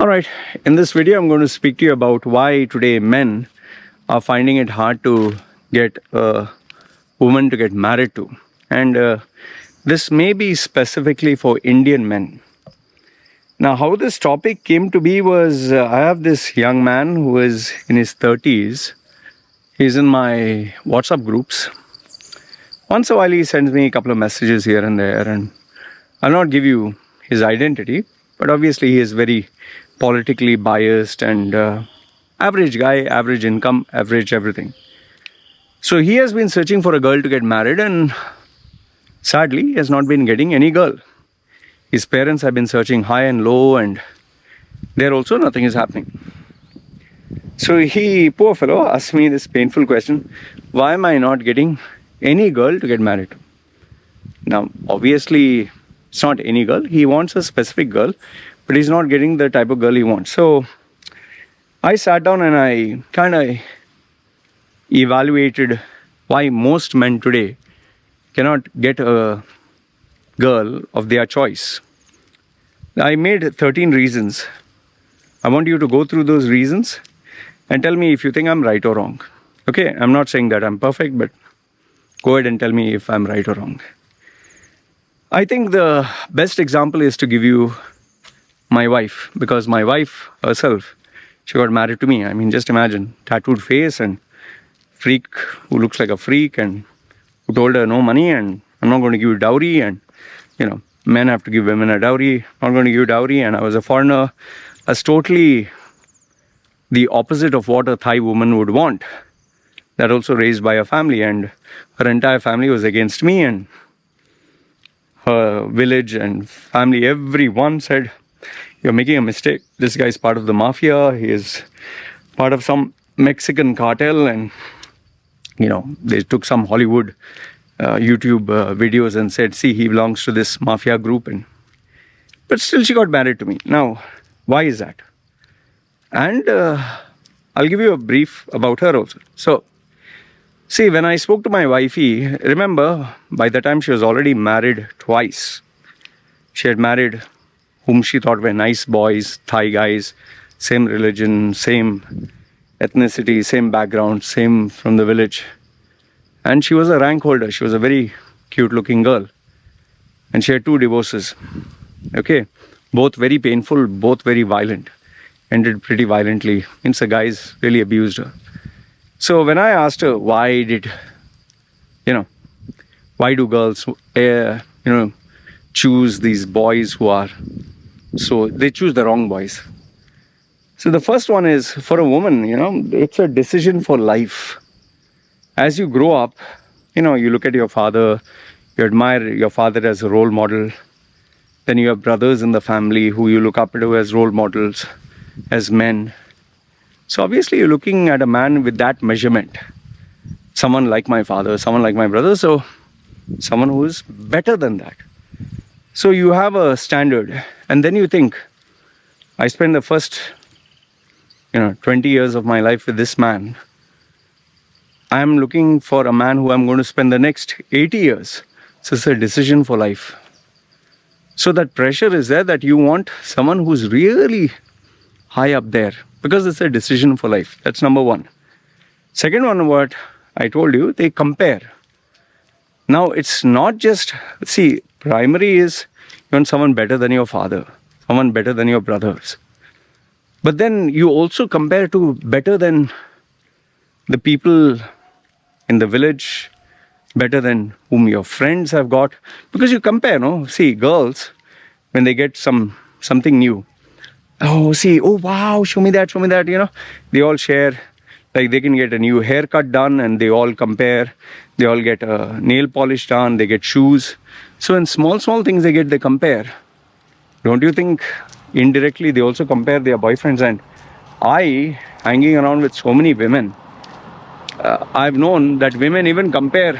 Alright, in this video I'm going to speak to you about why today men are finding it hard to get a woman to get married to. And this may be specifically for Indian men. Now, how this topic came to be was I have this young man who is in his 30s. He's in my WhatsApp groups. Once in a while he sends me a couple of messages here and there, and I'll not give you his identity, but obviously he is very politically biased and average guy, average income, average everything. So he has been searching for a girl to get married, and sadly he has not been getting any girl. His parents have been searching high and low, and there also nothing is happening. So he, poor fellow, asked me this painful question: why am I not getting any girl to get married to? Now obviously it's not any girl, he wants a specific girl, but he's not getting the type of girl he wants. So I sat down and I kind of evaluated why most men today cannot get a girl of their choice. I made 13 reasons. I want you to go through those reasons and tell me if you think I'm right or wrong. Okay, I'm not saying that I'm perfect, but go ahead and tell me if I'm right or wrong. I think the best example is to give you my wife, because my wife herself, she got married to me. I mean, just imagine, tattooed face and freak who looks like a freak, and who told her no money and I'm not going to give you dowry, and men have to give women a dowry, not going to give you dowry. And I was a foreigner. That's totally the opposite of what a Thai woman would want. That also raised by a family, and her entire family was against me, and her village and family, everyone said, "You're making a mistake. This guy is part of the mafia. He is part of some Mexican cartel." And they took some Hollywood YouTube videos and said, "See, he belongs to this mafia group." But still she got married to me. Now, why is that? And I'll give you a brief about her also. So, see, when I spoke to my wifey, remember, by the time she was already married twice. She had married whom she thought were nice boys, Thai guys, same religion, same ethnicity, same background, same from the village. And she was a rank holder. She was a very cute looking girl. And she had 2 divorces. Okay, both very painful, both very violent. Ended pretty violently. Means the guys really abused her. So when I asked her why do girls, choose these boys who are, so they choose the wrong boys. So the first one is, for a woman, it's a decision for life. As you grow up, you look at your father, you admire your father as a role model. Then you have brothers in the family who you look up to as role models, as men. So obviously you're looking at a man with that measurement. Someone like my father, someone like my brother, so someone who is better than that. So you have a standard, and then you think, I spent the first 20 years of my life with this man. I'm looking for a man who I'm going to spend the next 80 years. So it's a decision for life. So that pressure is there that you want someone who's really high up there, because it's a decision for life. That's number one. Second one, what I told you, they compare. Now, it's not just, see, primary is you want someone better than your father, someone better than your brothers. But then you also compare to better than the people in the village, better than whom your friends have got. Because you compare, no? See, girls, when they get something new, oh wow, show me that, they all share. Like, they can get a new haircut done and they all compare. They all get a nail polish done, they get shoes. So in small things they compare. Don't you think indirectly they also compare their boyfriends? And I, hanging around with so many women, I've known that women even compare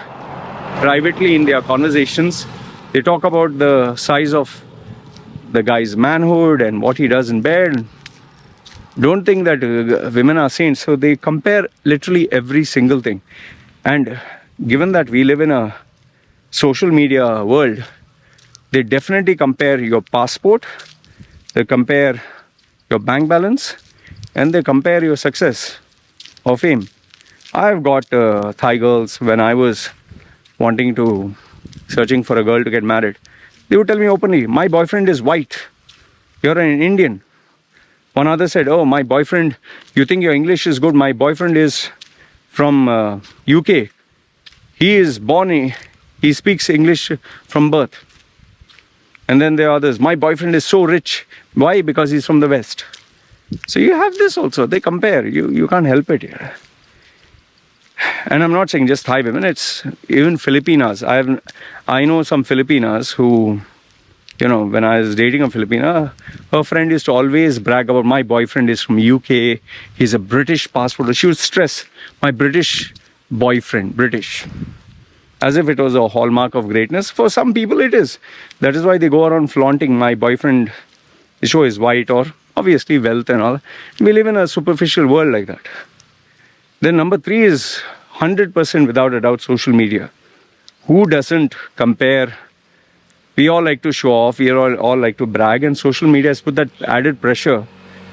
privately in their conversations. They talk about the size of the guy's manhood and what he does in bed. Don't think that women are saints. So they compare literally every single thing. And given that we live in a social media world, they definitely compare your passport, they compare your bank balance, and they compare your success or fame. I've got Thai girls when I was searching for a girl to get married. They would tell me openly, my boyfriend is white, you're an Indian. One other said, oh, my boyfriend, you think your English is good, my boyfriend is from UK. He is born, he speaks English from birth. And then there are others, my boyfriend is so rich. Why? Because he's from the West. So you have this also, they compare, you can't help it here. And I'm not saying just Thai women, it's even Filipinas. I know some Filipinas who, when I was dating a Filipina, her friend used to always brag about, my boyfriend is from UK, he's a British passport. She would stress, my British boyfriend, British. As if it was a hallmark of greatness. For some people it is. That is why they go around flaunting, my boyfriend, they show his white or obviously wealth and all. We live in a superficial world like that. Then number 3 is 100% without a doubt social media. Who doesn't compare? We all like to show off, we all like to brag, and social media has put that added pressure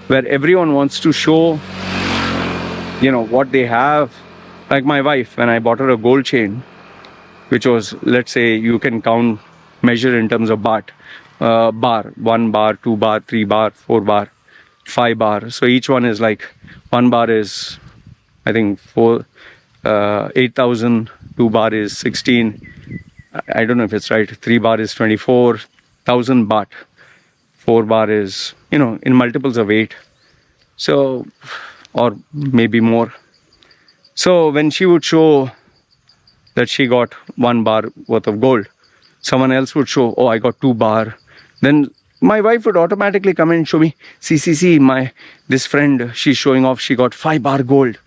where everyone wants to show, what they have. Like my wife, when I bought her a gold chain, which was, let's say, you can measure in terms of baht, bar, 1 bar, 2 bar, 3 bar, 4 bar, 5 bar. So each one is like, 1 bar is, I think, 8,000, 2 bar is 16. I don't know if it's right. 3 bar is 24,000 baht. 4 bar is, in multiples of 8. So, or maybe more. So when she would show that she got 1 bar worth of gold, someone else would show, oh, I got 2 bar. Then my wife would automatically come and show me, see, this friend, she's showing off, she got 5 bar gold.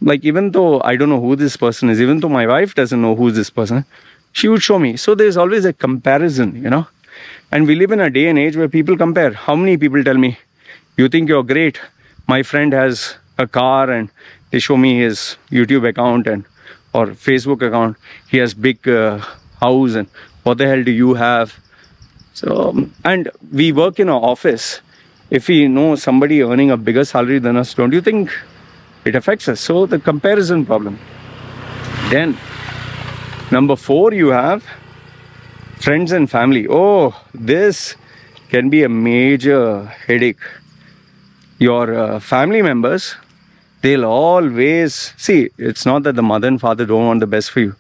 Like, even though I don't know who this person is, even though my wife doesn't know who's this person, she would show me. So there's always a comparison, And we live in a day and age where people compare. How many people tell me, you think you're great? My friend has a car and they show me his YouTube account or Facebook account. He has big house, and what the hell do you have? So, and we work in an office. If we know somebody earning a bigger salary than us, don't you think it affects us? So the comparison problem. Then number 4, you have friends and family. Oh, this can be a major headache. Your family members, they'll always see, it's not that the mother and father don't want the best for you.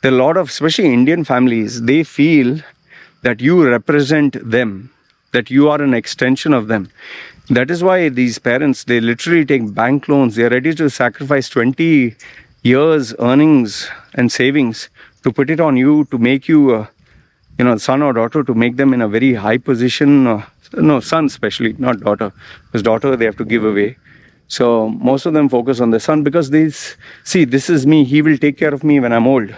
There are a lot of, especially Indian families, they feel that you represent them, that you are an extension of them. That is why these parents, they literally take bank loans. They are ready to sacrifice 20 years earnings and savings to put it on you, to make you, son or daughter, to make them in a very high position. No, son especially, not daughter. Because daughter, they have to give away. So most of them focus on the son because they see, this is me, he will take care of me when I'm old.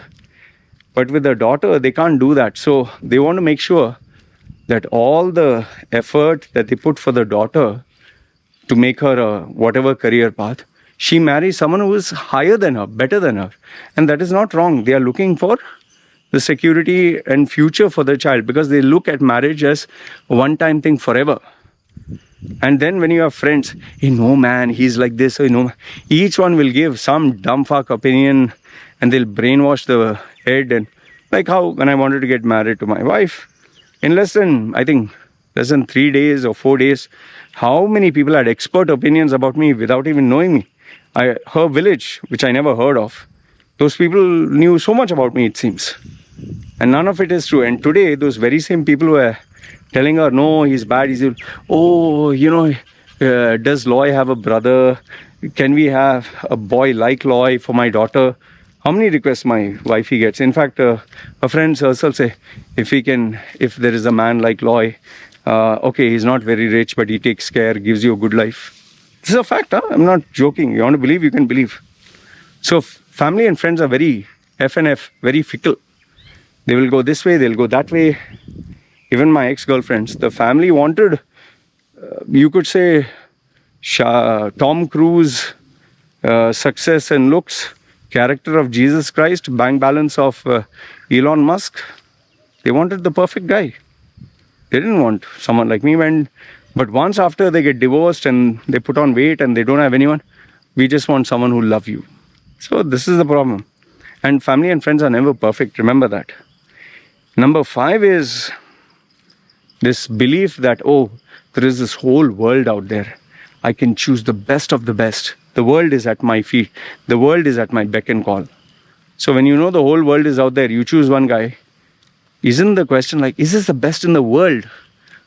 But with the daughter, they can't do that. So they want to make sure that all the effort that they put for the daughter to make her a whatever career path, she marries someone who is higher than her, better than her. And that is not wrong. They are looking for the security and future for the child because they look at marriage as a one-time thing forever. And then when you have friends, no man, he's like this, each one will give some dumb fuck opinion and they'll brainwash the head. And like how when I wanted to get married to my wife, in less than 3 days or 4 days, how many people had expert opinions about me without even knowing me? Her village, which I never heard of, those people knew so much about me, it seems. And none of it is true. And today, those very same people were telling her, no, he's bad. Does Loy have a brother? Can we have a boy like Loy for my daughter? How many requests my wifey gets? In fact, her friends herself say, if there is a man like Loy, okay, he's not very rich, but he takes care, gives you a good life. This is a fact, huh? I'm not joking. You want to believe, you can believe. So family and friends are very F&F, very fickle. They will go this way, they'll go that way. Even my ex-girlfriends, the family wanted, you could say, Tom Cruise, success and looks, character of Jesus Christ, bank balance of Elon Musk. They wanted the perfect guy. They didn't want someone like me. When But once after they get divorced and they put on weight and they don't have anyone, we just want someone who love you. So this is the problem. And family and friends are never perfect. Remember that. Number 5 is this belief that, oh, there is this whole world out there. I can choose the best of the best. The world is at my feet. The world is at my beck and call. So when you know the whole world is out there, you choose one guy. Isn't the question like, is this the best in the world?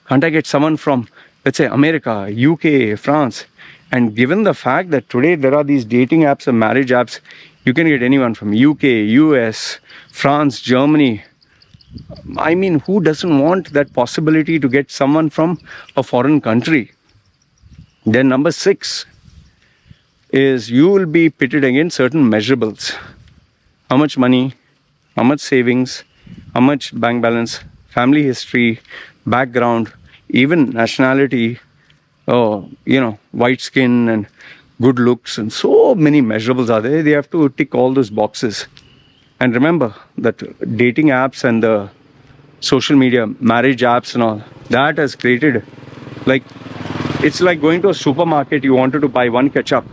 Can't I get someone from, let's say, America, UK, France? And given the fact that today there are these dating apps and marriage apps, you can get anyone from UK, US, France, Germany. I mean, who doesn't want that possibility to get someone from a foreign country? Then number 6 is you will be pitted against certain measurables. How much money, how much savings, how much bank balance, family history, background, even nationality, white skin and good looks, and so many measurables are there. They have to tick all those boxes. And remember that dating apps and the social media, marriage apps and all, that has created, it's like going to a supermarket, you wanted to buy one ketchup,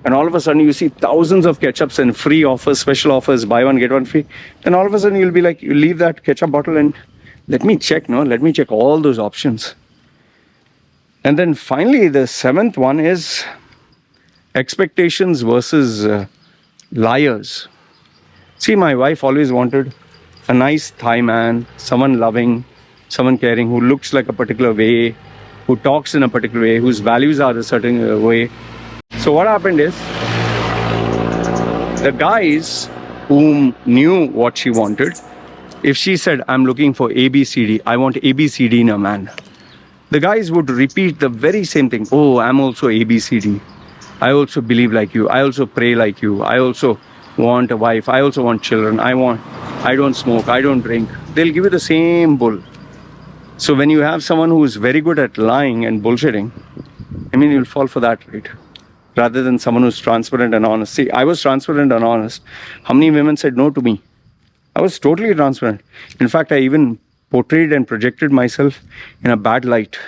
and all of a sudden you see thousands of ketchups and free offers, special offers, buy one, get one free. Then all of a sudden you'll be like, you leave that ketchup bottle and let me check all those options. And then finally, the 7th one is expectations versus liars. See, my wife always wanted a nice Thai man, someone loving, someone caring, who looks like a particular way, who talks in a particular way, whose values are a certain way. So what happened is, the guys whom knew what she wanted, if she said, I'm looking for ABCD, I want ABCD in a man, the guys would repeat the very same thing. Oh, I'm also ABCD. I also believe like you. I also pray like you. I also want a wife. I also want children. I don't smoke. I don't drink. They'll give you the same bull. So when you have someone who's very good at lying and bullshitting, I mean, you'll fall for that, right? Rather than someone who's transparent and honest. See, I was transparent and honest. How many women said no to me? I was totally transparent. In fact, I even portrayed and projected myself in a bad light.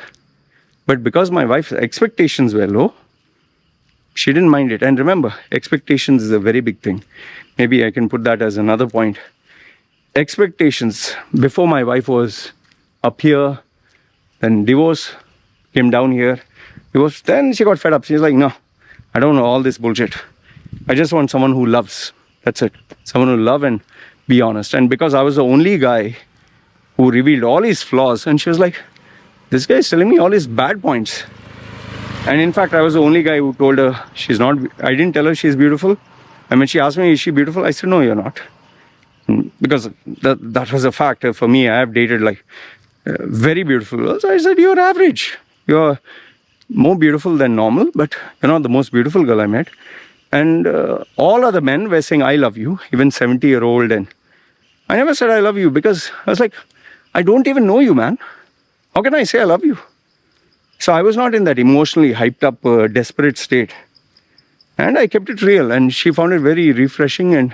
But because my wife's expectations were low, she didn't mind it. And remember, expectations is a very big thing. Maybe I can put that as another point. Expectations. Before, my wife was up here, then divorce, came down here, divorce. Then she got fed up. She's like, no, I don't know all this bullshit. I just want someone who loves. That's it. Someone who love and be honest. And because I was the only guy who revealed all his flaws, and she was like, this guy is telling me all his bad points. And in fact, I was the only guy who told her she's not. I didn't tell her she's beautiful. And when she asked me, is she beautiful? I said, no, you're not. Because that was a fact. For me, I have dated very beautiful girls. I said, you're average. You're more beautiful than normal, but you're not the most beautiful girl I met. And all other men were saying, I love you, even 70-year-old. And I never said I love you because I was like, I don't even know you, man. How can I say I love you? So I was not in that emotionally hyped up, desperate state. And I kept it real. And she found it very refreshing. And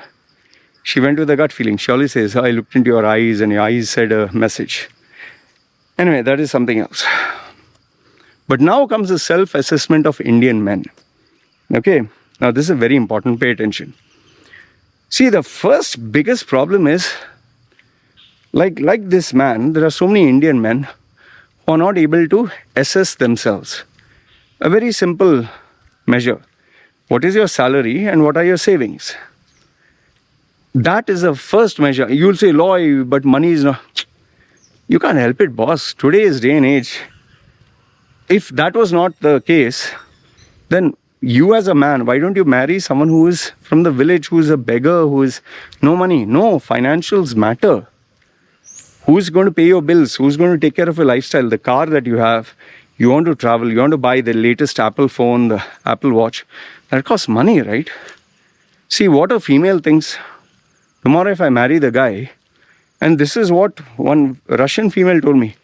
she went with a gut feeling. She always says, I looked into your eyes and your eyes said a message. Anyway, that is something else. But now comes the self-assessment of Indian men. Okay, now this is very important. Pay attention. See, the first biggest problem is, like this man, there are so many Indian men who are not able to assess themselves. A very simple measure. What is your salary and what are your savings? That is the first measure. You'll say, Loy, but money is not. You can't help it, boss. Today's day and age, if that was not the case, then you as a man, why don't you marry someone who is from the village, who is a beggar, who is no money? No, financials matter. Who's going to pay your bills? Who's going to take care of your lifestyle? The car that you have, you want to travel, you want to buy the latest Apple phone, the Apple Watch. That costs money, right? See, what a female thinks. Tomorrow if I marry the guy, and this is what one Russian female told me.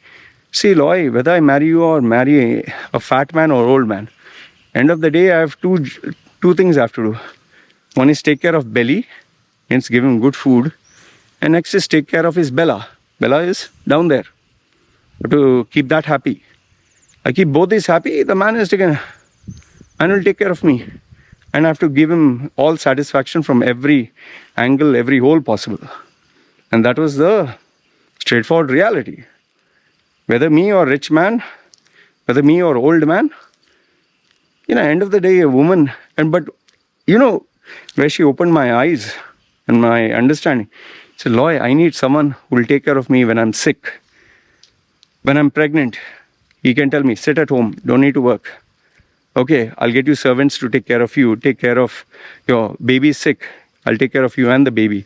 See, Loy, whether I marry you or marry a fat man or old man, end of the day, I have two things I have to do. One is take care of belly, hence give him good food. And next is take care of his Bella. Bella is down there. To keep that happy. I keep both these happy, the man is taken and will take care of me. And I have to give him all satisfaction from every angle, every hole possible. And that was the straightforward reality. Whether me or rich man, whether me or old man, end of the day, a woman, but where she opened my eyes and my understanding. She said, Loy, I need someone who will take care of me when I'm sick. When I'm pregnant, he can tell me, sit at home, don't need to work. Okay, I'll get you servants to take care of you, take care of your baby sick. I'll take care of you and the baby.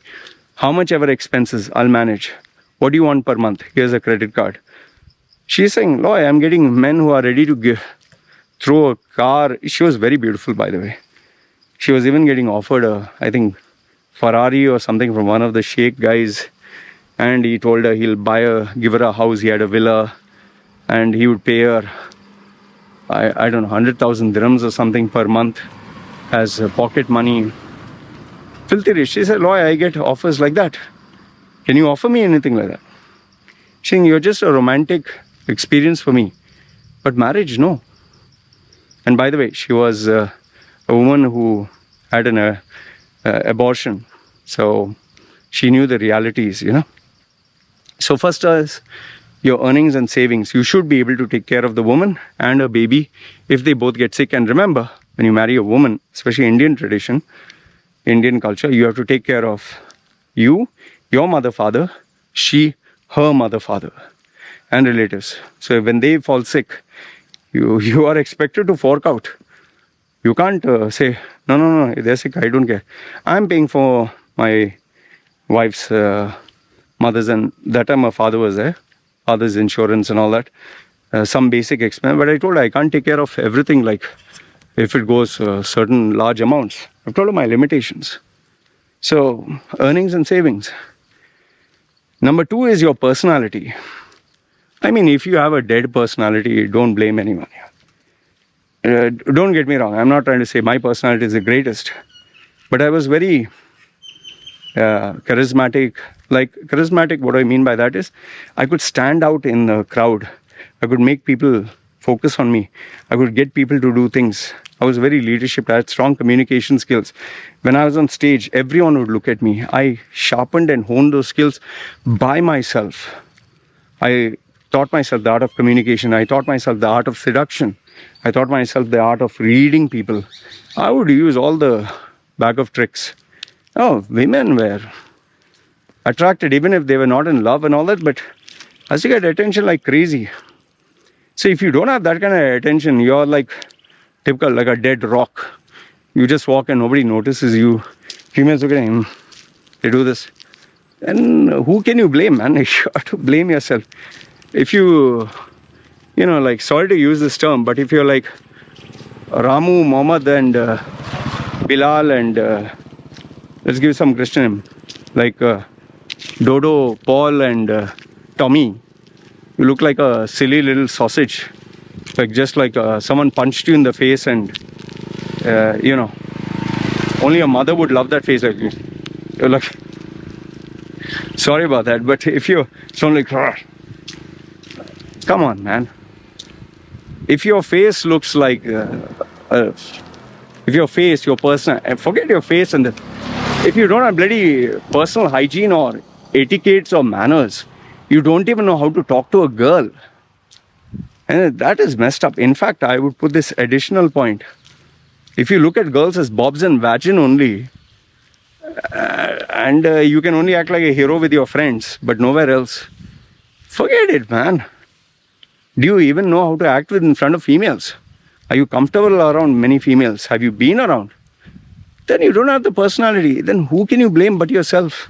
How much ever expenses, I'll manage. What do you want per month? Here's a credit card. She's saying, Loy, I'm getting men who are ready to throw a car. She was very beautiful, by the way. She was even getting offered I think, Ferrari or something from one of the Sheikh guys. And he told her he'll give her a house. He had a villa and he would pay her, I don't know, 100,000 dirhams or something per month as pocket money. Filthy rich. She said, Loy, I get offers like that. Can you offer me anything like that? She's saying, you're just a romantic experience for me. But marriage, no. And by the way, she was a woman who had an abortion. So she knew the realities, So first is your earnings and savings. You should be able to take care of the woman and her baby if they both get sick. And remember, when you marry a woman, especially Indian tradition, Indian culture, you have to take care of you, your mother, father, she, her mother, father, and relatives. So when they fall sick, you are expected to fork out. You can't say, no, they're sick, I don't care. I'm paying for my wife's mother's, and that time her father was there, father's insurance and all that, some basic expense. But I told her I can't take care of everything, like if it goes certain large amounts. I've told her my limitations. So earnings and savings. Number 2 is your personality. I mean, if you have a dead personality, don't blame anyone. Don't get me wrong, I'm not trying to say my personality is the greatest, but I was very charismatic. Like charismatic, what I mean by that is I could stand out in the crowd. I could make people focus on me. I could get people to do things. I was very leadership. I had strong communication skills. When I was on stage, everyone would look at me. I sharpened and honed those skills by myself. I taught myself the art of communication. I taught myself the art of seduction. I taught myself the art of reading people. I would use all the bag of tricks. Oh, women were attracted even if they were not in love and all that, but I used to get attention like crazy. So if you don't have that kind of attention, you're like typical, like a dead rock. You just walk and nobody notices you. Females look at him, they do this. And who can you blame, man? You have to blame yourself. If you, like, sorry to use this term, but if you're like Ramu, Mohammed and Bilal and let's give some Christian name, like Dodo, Paul and Tommy, you look like a silly little sausage. Like just like someone punched you in the face and, only a mother would love that face like you. You're like, sorry about that, but if you sound like, come on, man. If your face looks like, if your face, your personal, forget your face and if you don't have bloody personal hygiene or etiquettes or manners, you don't even know how to talk to a girl. And that is messed up. In fact, I would put this additional point. If you look at girls as bobs and vagin only, and you can only act like a hero with your friends, but nowhere else, forget it, man. Do you even know how to act in front of females? Are you comfortable around many females? Have you been around? Then you don't have the personality. Then who can you blame but yourself?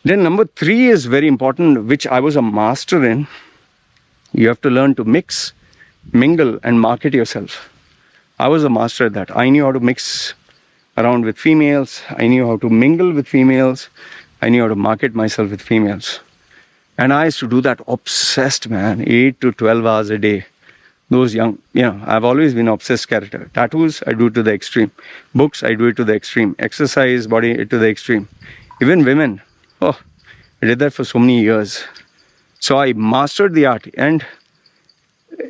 Then number 3 is very important, which I was a master in. You have to learn to mix, mingle, and market yourself. I was a master at that. I knew how to mix around with females. I knew how to mingle with females. I knew how to market myself with females. And I used to do that obsessed, man, 8 to 12 hours a day. Those young, I've always been an obsessed character. Tattoos, I do it to the extreme. Books, I do it to the extreme. Exercise, body, to the extreme. Even women, I did that for so many years. So I mastered the art. And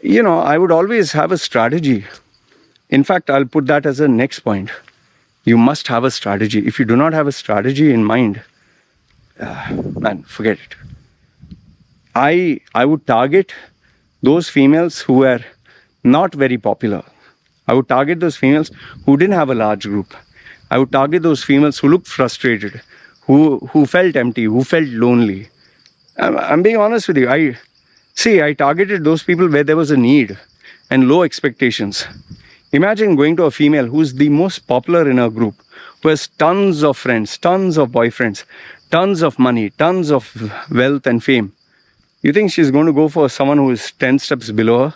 I would always have a strategy. In fact, I'll put that as a next point. You must have a strategy. If you do not have a strategy in mind, man, forget it. I would target those females who were not very popular. I would target those females who didn't have a large group. I would target those females who looked frustrated, who felt empty, who felt lonely. I'm being honest with you. I targeted those people where there was a need and low expectations. Imagine going to a female who's the most popular in her group, who has tons of friends, tons of boyfriends, tons of money, tons of wealth and fame. You think she's going to go for someone who is 10 steps below her?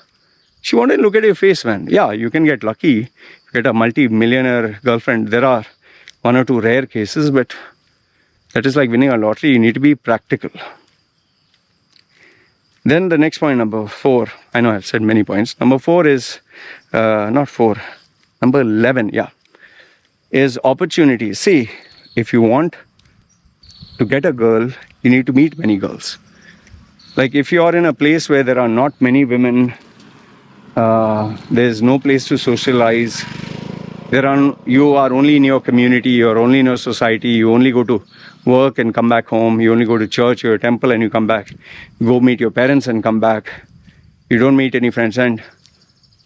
She won't even look at your face, man. Yeah, you can get lucky, get a multi-millionaire girlfriend. There are one or two rare cases, but that is like winning a lottery. You need to be practical. Then the next point, number 4. I know I've said many points. Number 4 is, not 4, number 11, yeah, is opportunity. See, if you want to get a girl, you need to meet many girls. Like if you are in a place where there are not many women, there's no place to socialize, you are only in your community, you're only in your society, you only go to work and come back home, you only go to church or temple and you come back, you go meet your parents and come back, you don't meet any friends. And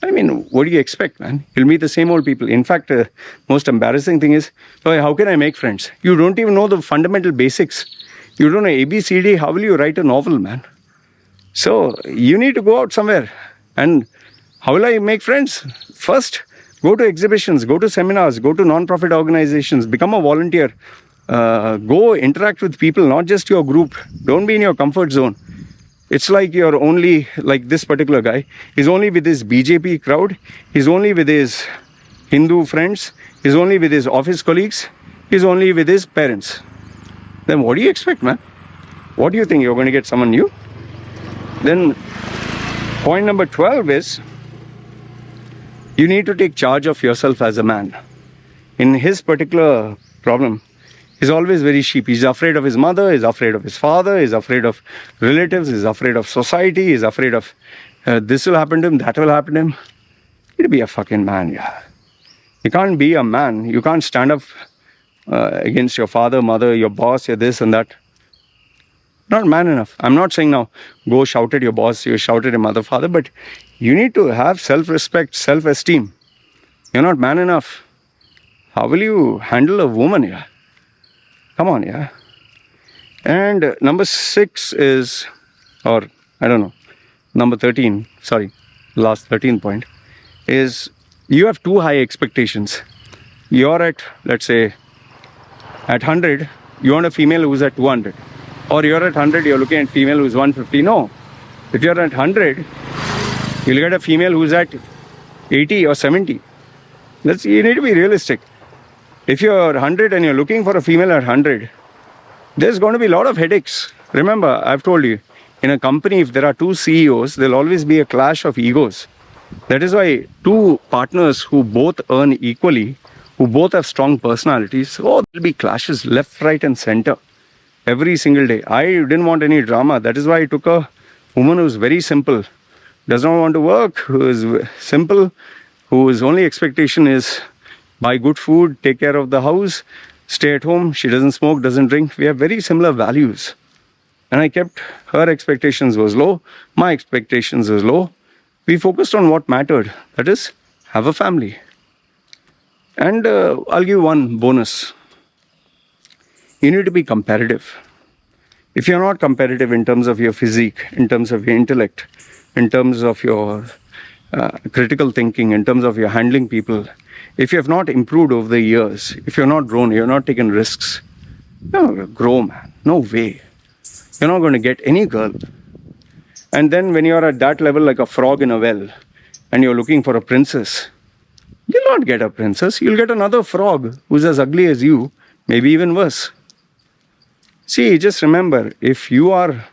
I mean, what do you expect, man? You'll meet the same old people. In fact, most embarrassing thing is, how can I make friends? You don't even know the fundamental basics. You don't know ABCD. How will you write a novel, man? So you need to go out somewhere. And how will I make friends? First, go to exhibitions, go to seminars, go to non-profit organizations, become a volunteer, go interact with people, not just your group. Don't be in your comfort zone. It's like you're only, like this particular guy, he's only with his BJP crowd, he's only with his Hindu friends, he's only with his office colleagues, he's only with his parents. Then what do you expect, man? What do you think, you're going to get someone new? Then point number 12 is, you need to take charge of yourself as a man. In his particular problem, he's always very sheep. He's afraid of his mother, he's afraid of his father, he's afraid of relatives, he's afraid of society, he's afraid of this will happen to him, that will happen to him. You need to be a fucking man, yeah. You can't be a man. You can't stand up against your father, mother, your boss, your this and that. Not man enough. I'm not saying now, go shout at your boss, you shout at your mother, father, but you need to have self-respect, self-esteem. You're not man enough. How will you handle a woman, yeah? Come on, yeah. And number 6 is, or I don't know, number 13, sorry, last 13 point, is you have too high expectations. You're at, let's say, at 100, you want a female who's at 200. Or you're at 100, you're looking at female who's 150. No. If you're at 100, you'll get a female who's at 80 or 70. You need to be realistic. If you're 100 and you're looking for a female at 100, there's going to be a lot of headaches. Remember, I've told you, in a company, if there are 2 CEOs, there'll always be a clash of egos. That is why 2 partners who both earn equally, who both have strong personalities, there'll be clashes left, right and center. Every single day. I didn't want any drama. That is why I took a woman who's very simple, does not want to work, who is simple, whose only expectation is buy good food, take care of the house, stay at home. She doesn't smoke, doesn't drink. We have very similar values. And I kept, her expectations was low, my expectations was low. We focused on what mattered. That is, have a family. And I'll give one bonus. You need to be competitive. If you're not competitive in terms of your physique, in terms of your intellect, in terms of your critical thinking, in terms of your handling people, if you have not improved over the years, if you're not grown, you're not taken risks, you're not going to grow, man. No way. You're not going to get any girl. And then when you're at that level like a frog in a well and you're looking for a princess, you'll not get a princess. You'll get another frog who's as ugly as you, maybe even worse. See, just remember, if you are,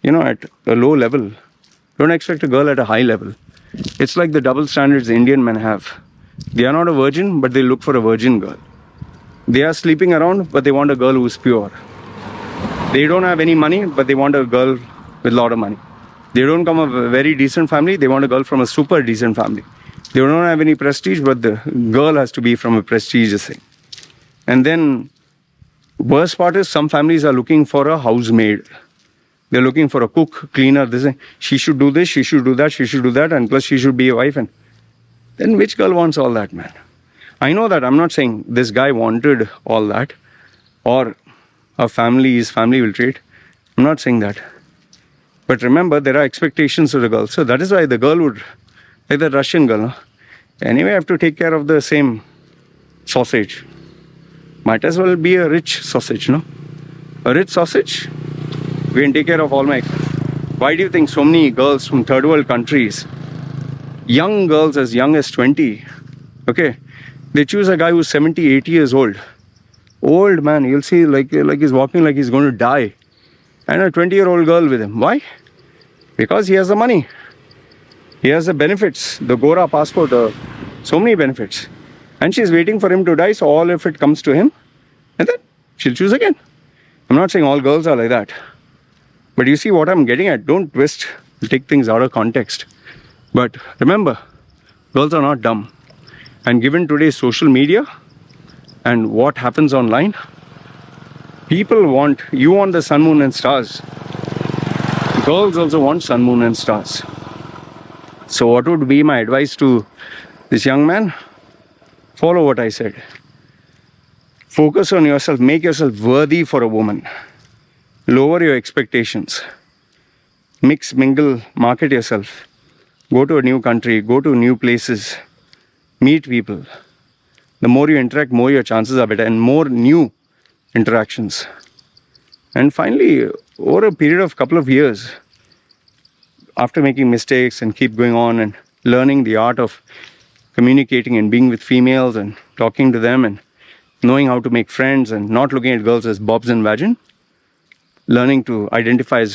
at a low level, don't expect a girl at a high level. It's like the double standards Indian men have. They are not a virgin, but they look for a virgin girl. They are sleeping around, but they want a girl who's pure. They don't have any money, but they want a girl with a lot of money. They don't come from a very decent family. They want a girl from a super decent family. They don't have any prestige, but the girl has to be from a prestigious thing. And then, worst part is some families are looking for a housemaid. They're looking for a cook, cleaner. They say, she should do this, she should do that, she should do that, and plus she should be a wife. And then which girl wants all that, man? I know that. I'm not saying this guy wanted all that, or his family will treat. I'm not saying that. But remember, there are expectations of the girl. So that is why the girl would, like the Russian girl, anyway, I have to take care of the same sausage. Might as well be a rich sausage, no? A rich sausage, we can take care of all my... Why do you think so many girls from third world countries, young girls as young as 20, okay, they choose a guy who's 70, 80 years old. Old man, you'll see like he's walking like he's going to die. And a 20-year-old girl with him. Why? Because he has the money. He has the benefits, the Gora passport, so many benefits. And she's waiting for him to die, so all of it comes to him. And then she'll choose again. I'm not saying all girls are like that. But you see what I'm getting at. Don't twist, take things out of context. But remember, girls are not dumb. And given today's social media and what happens online, you want the sun, moon and stars. Girls also want sun, moon and stars. So what would be my advice to this young man? Follow what I said. Focus on yourself. Make yourself worthy for a woman. Lower your expectations. Mix, mingle, market yourself. Go to a new country. Go to new places. Meet people. The more you interact, more your chances are better, and more new interactions. And finally, over a period of couple of years, after making mistakes and keep going on and learning the art of communicating and being with females and talking to them and knowing how to make friends and not looking at girls as bobs and vagin, learning to identify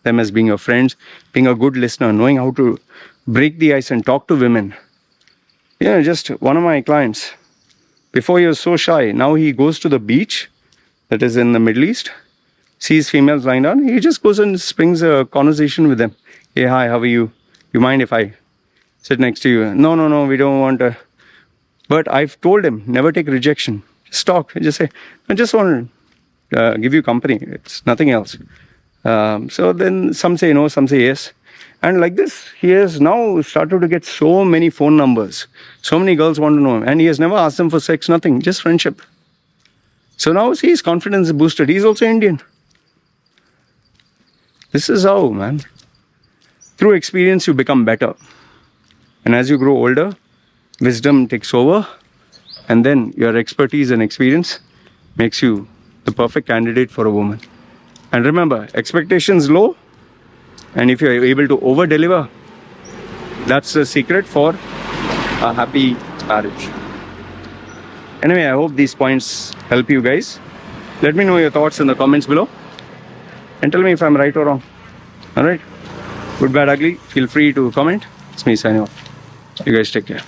them as being your friends, being a good listener, knowing how to break the ice and talk to women. Just one of my clients, before he was so shy, now he goes to the beach that is in the Middle East, sees females lying down, he just goes and springs a conversation with them. Hey, hi, how are you? You mind if I sit next to you? No, we don't want to. But I've told him, never take rejection. Just talk. Just say, I just want to give you company. It's nothing else. So then some say no, some say yes. And like this, he has now started to get so many phone numbers. So many girls want to know him. And he has never asked them for sex, nothing, just friendship. So now see, his confidence is boosted. He's also Indian. This is how, man. Through experience, you become better. And as you grow older, wisdom takes over. And then your expertise and experience makes you the perfect candidate for a woman. And remember, expectations low. And if you're able to over-deliver, that's the secret for a happy marriage. Anyway, I hope these points help you guys. Let me know your thoughts in the comments below. And tell me if I'm right or wrong. Alright? Good, bad, ugly. Feel free to comment. It's me signing off. You guys take care.